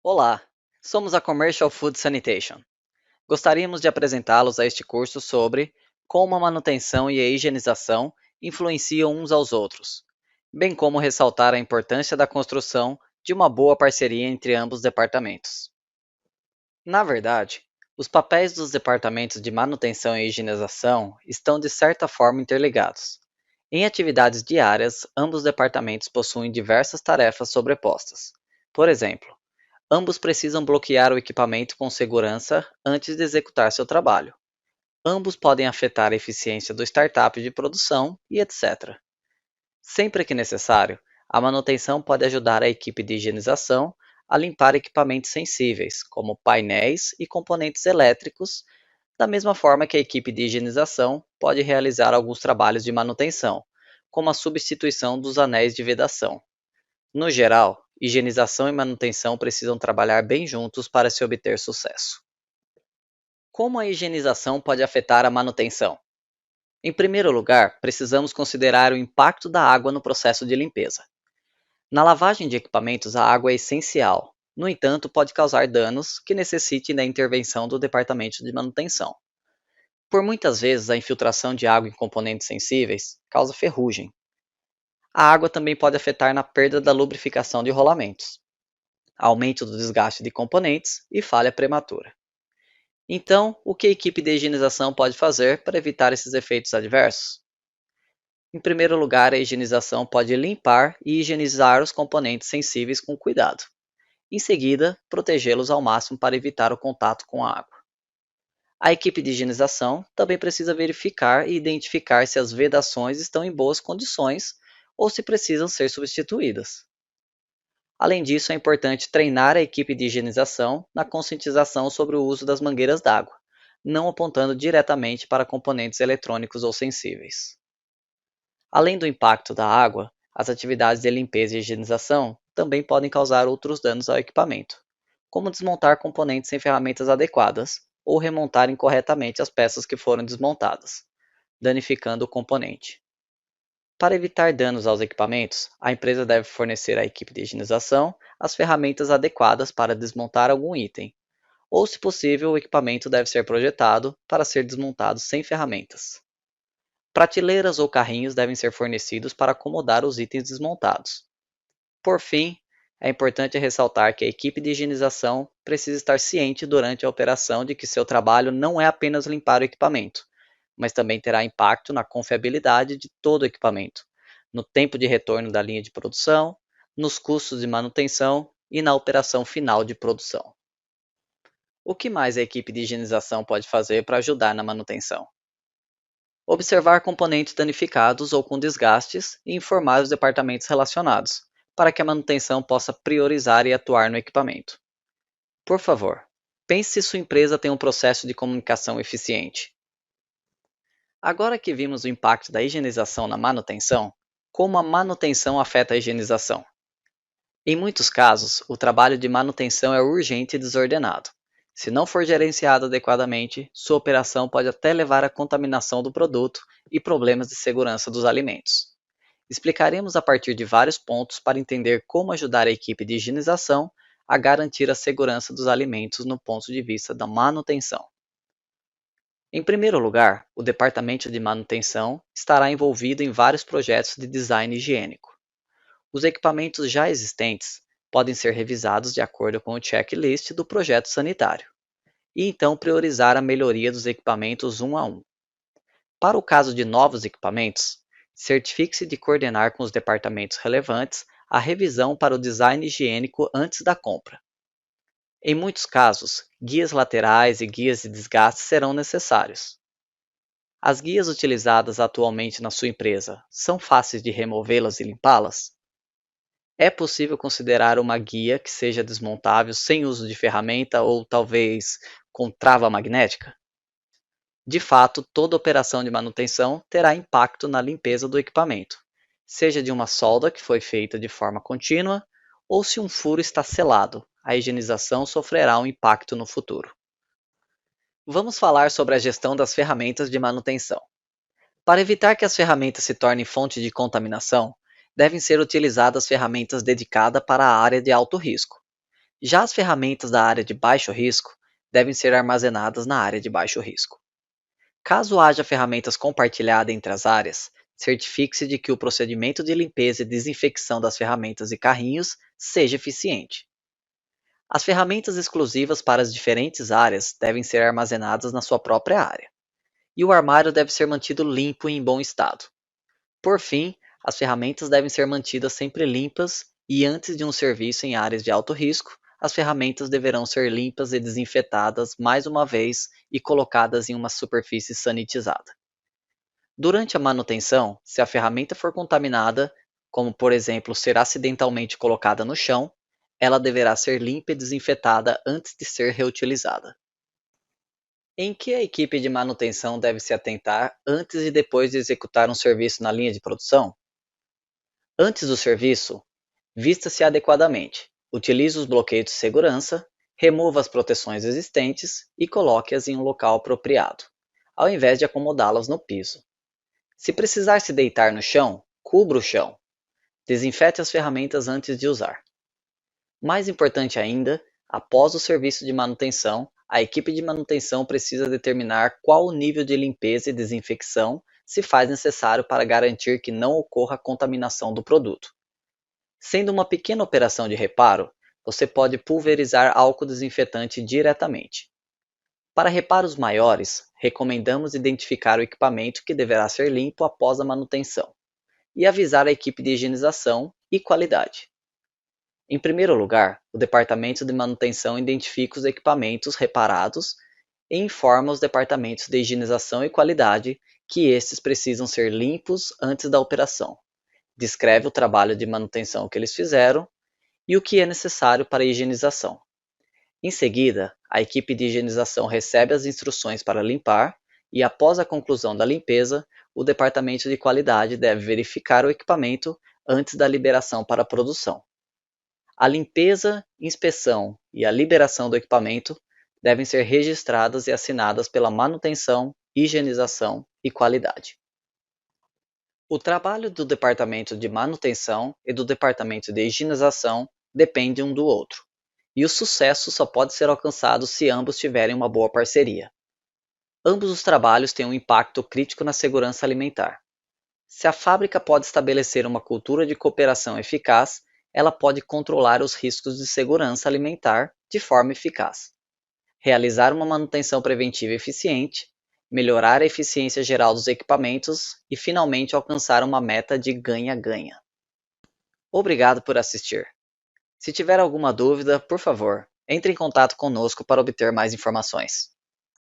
Olá, somos a Commercial Food Sanitation. Gostaríamos de apresentá-los a este curso sobre como a manutenção e a higienização influenciam uns aos outros, bem como ressaltar a importância da construção de uma boa parceria entre ambos os departamentos. Na verdade, os papéis dos departamentos de manutenção e higienização estão de certa forma interligados. Em atividades diárias, ambos departamentos possuem diversas tarefas sobrepostas. Por exemplo, ambos precisam bloquear o equipamento com segurança antes de executar seu trabalho. Ambos podem afetar a eficiência do startup de produção e etc. Sempre que necessário, a manutenção pode ajudar a equipe de higienização a limpar equipamentos sensíveis, como painéis e componentes elétricos, da mesma forma que a equipe de higienização pode realizar alguns trabalhos de manutenção, como a substituição dos anéis de vedação. No geral, higienização e manutenção precisam trabalhar bem juntos para se obter sucesso. Como a higienização pode afetar a manutenção? Em primeiro lugar, precisamos considerar o impacto da água no processo de limpeza. Na lavagem de equipamentos, a água é essencial. No entanto, pode causar danos que necessitem da intervenção do departamento de manutenção. Por muitas vezes, a infiltração de água em componentes sensíveis causa ferrugem. A água também pode afetar na perda da lubrificação de rolamentos, aumento do desgaste de componentes e falha prematura. Então, o que a equipe de higienização pode fazer para evitar esses efeitos adversos? Em primeiro lugar, a higienização pode limpar e higienizar os componentes sensíveis com cuidado. Em seguida, protegê-los ao máximo para evitar o contato com a água. A equipe de higienização também precisa verificar e identificar se as vedações estão em boas condições ou se precisam ser substituídas. Além disso, é importante treinar a equipe de higienização na conscientização sobre o uso das mangueiras d'água, não apontando diretamente para componentes eletrônicos ou sensíveis. Além do impacto da água, as atividades de limpeza e higienização também podem causar outros danos ao equipamento, como desmontar componentes sem ferramentas adequadas ou remontar incorretamente as peças que foram desmontadas, danificando o componente. Para evitar danos aos equipamentos, a empresa deve fornecer à equipe de higienização as ferramentas adequadas para desmontar algum item, ou, se possível, o equipamento deve ser projetado para ser desmontado sem ferramentas. Prateleiras ou carrinhos devem ser fornecidos para acomodar os itens desmontados. Por fim, é importante ressaltar que a equipe de higienização precisa estar ciente durante a operação de que seu trabalho não é apenas limpar o equipamento, mas também terá impacto na confiabilidade de todo o equipamento, no tempo de retorno da linha de produção, nos custos de manutenção e na operação final de produção. O que mais a equipe de higienização pode fazer para ajudar na manutenção? Observar componentes danificados ou com desgastes e informar os departamentos relacionados, para que a manutenção possa priorizar e atuar no equipamento. Por favor, pense se sua empresa tem um processo de comunicação eficiente. Agora que vimos o impacto da higienização na manutenção, como a manutenção afeta a higienização? Em muitos casos, o trabalho de manutenção é urgente e desordenado. Se não for gerenciado adequadamente, sua operação pode até levar à contaminação do produto e problemas de segurança dos alimentos. Explicaremos a partir de vários pontos para entender como ajudar a equipe de higienização a garantir a segurança dos alimentos no ponto de vista da manutenção. Em primeiro lugar, o departamento de manutenção estará envolvido em vários projetos de design higiênico. Os equipamentos já existentes podem ser revisados de acordo com o checklist do projeto sanitário, e então priorizar a melhoria dos equipamentos um a um. Para o caso de novos equipamentos, certifique-se de coordenar com os departamentos relevantes a revisão para o design higiênico antes da compra. Em muitos casos, guias laterais e guias de desgaste serão necessários. As guias utilizadas atualmente na sua empresa são fáceis de removê-las e limpá-las? É possível considerar uma guia que seja desmontável sem uso de ferramenta ou talvez com trava magnética? De fato, toda operação de manutenção terá impacto na limpeza do equipamento, seja de uma solda que foi feita de forma contínua ou se um furo está selado, a higienização sofrerá um impacto no futuro. Vamos falar sobre a gestão das ferramentas de manutenção. Para evitar que as ferramentas se tornem fonte de contaminação, devem ser utilizadas ferramentas dedicadas para a área de alto risco. Já as ferramentas da área de baixo risco devem ser armazenadas na área de baixo risco. Caso haja ferramentas compartilhadas entre as áreas, certifique-se de que o procedimento de limpeza e desinfecção das ferramentas e carrinhos seja eficiente. As ferramentas exclusivas para as diferentes áreas devem ser armazenadas na sua própria área, e o armário deve ser mantido limpo e em bom estado. Por fim, as ferramentas devem ser mantidas sempre limpas e antes de um serviço em áreas de alto risco, as ferramentas deverão ser limpas e desinfetadas mais uma vez e colocadas em uma superfície sanitizada. Durante a manutenção, se a ferramenta for contaminada, como por exemplo ser acidentalmente colocada no chão, ela deverá ser limpa e desinfetada antes de ser reutilizada. Em que a equipe de manutenção deve se atentar antes e depois de executar um serviço na linha de produção? Antes do serviço, vista-se adequadamente, utilize os bloqueios de segurança, remova as proteções existentes e coloque-as em um local apropriado, ao invés de acomodá-las no piso. Se precisar se deitar no chão, cubra o chão. Desinfete as ferramentas antes de usar. Mais importante ainda, após o serviço de manutenção, a equipe de manutenção precisa determinar qual o nível de limpeza e desinfecção se faz necessário para garantir que não ocorra contaminação do produto. Sendo uma pequena operação de reparo, você pode pulverizar álcool desinfetante diretamente. Para reparos maiores, recomendamos identificar o equipamento que deverá ser limpo após a manutenção e avisar a equipe de higienização e qualidade. Em primeiro lugar, o departamento de manutenção identifica os equipamentos reparados e informa os departamentos de higienização e qualidade que estes precisam ser limpos antes da operação. Descreve o trabalho de manutenção que eles fizeram e o que é necessário para a higienização. Em seguida, a equipe de higienização recebe as instruções para limpar e, após a conclusão da limpeza, o departamento de qualidade deve verificar o equipamento antes da liberação para a produção. A limpeza, inspeção e a liberação do equipamento devem ser registradas e assinadas pela manutenção, higienização e qualidade. O trabalho do departamento de manutenção e do departamento de higienização depende um do outro, e o sucesso só pode ser alcançado se ambos tiverem uma boa parceria. Ambos os trabalhos têm um impacto crítico na segurança alimentar. Se a fábrica pode estabelecer uma cultura de cooperação eficaz, ela pode controlar os riscos de segurança alimentar de forma eficaz, realizar uma manutenção preventiva eficiente, melhorar a eficiência geral dos equipamentos e, finalmente, alcançar uma meta de ganha-ganha. Obrigado por assistir. Se tiver alguma dúvida, por favor, entre em contato conosco para obter mais informações.